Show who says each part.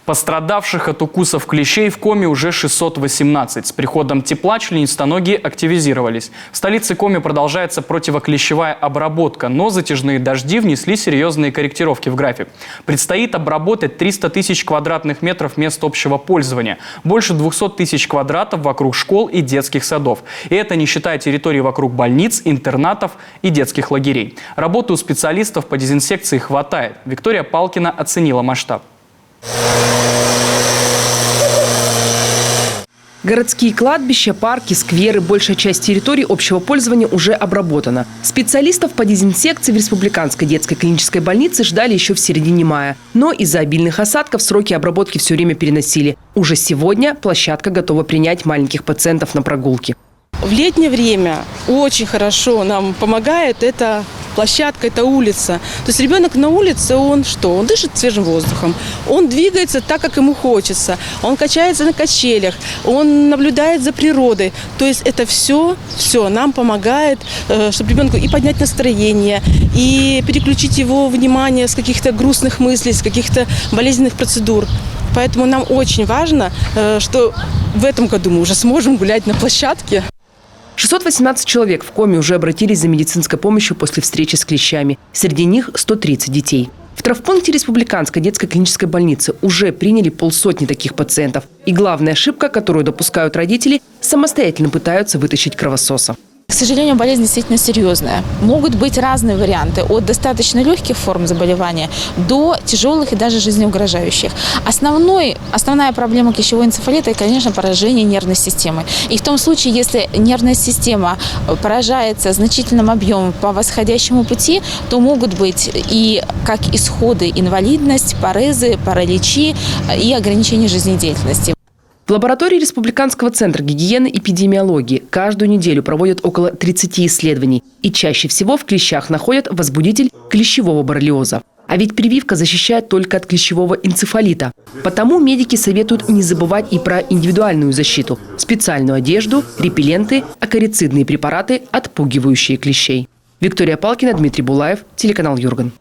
Speaker 1: Пострадавших от укусов клещей в Коми уже 618. С приходом тепла членистоногие активизировались. В столице Коми продолжается противоклещевая обработка, но затяжные дожди внесли серьезные корректировки в график. Предстоит обработать 300 тысяч квадратных метров мест общего пользования, больше 200 тысяч квадратов вокруг школ и детских садов. И это не считая территорий вокруг больниц, интернатов и детских лагерей. Работы у специалистов по дезинсекции хватает. Виктория Палкина оценила масштаб.
Speaker 2: Городские кладбища, парки, скверы, большая часть территорий общего пользования уже обработана. Специалистов по дезинсекции в Республиканской детской клинической больнице ждали еще в середине мая. Но из-за обильных осадков сроки обработки все время переносили. Уже сегодня площадка готова принять маленьких пациентов на прогулки.
Speaker 3: В летнее время очень хорошо нам помогает эта площадка, это улица. То есть ребенок на улице, он что? Он дышит свежим воздухом, он двигается так, как ему хочется, он качается на качелях, он наблюдает за природой. То есть это все нам помогает, чтобы ребенку и поднять настроение, и переключить его внимание с каких-то грустных мыслей, с каких-то болезненных процедур. Поэтому нам очень важно, что в этом году мы уже сможем гулять на площадке.
Speaker 2: 618 человек в Коми уже обратились за медицинской помощью после встречи с клещами. Среди них 130 детей. В травмпункте Республиканской детской клинической больницы уже приняли 50 таких пациентов. И главная ошибка, которую допускают родители, самостоятельно пытаются вытащить кровососа.
Speaker 4: К сожалению, болезнь действительно серьезная. Могут быть разные варианты, от достаточно легких форм заболевания до тяжелых и даже жизнеугрожающих. Основная проблема клещевого энцефалита – это, конечно, поражение нервной системы. И в том случае, если нервная система поражается значительным объемом по восходящему пути, то могут быть и как исходы инвалидность, порезы, параличи и ограничение жизнедеятельности.
Speaker 2: В лаборатории Республиканского центра гигиены и эпидемиологии каждую неделю проводят около 30 исследований. И чаще всего в клещах находят возбудитель клещевого боррелиоза. А ведь прививка защищает только от клещевого энцефалита. Потому медики советуют не забывать и про индивидуальную защиту. Специальную одежду, репелленты, акарицидные препараты, отпугивающие клещей. Виктория Палкина, Дмитрий Булаев, телеканал Юрган.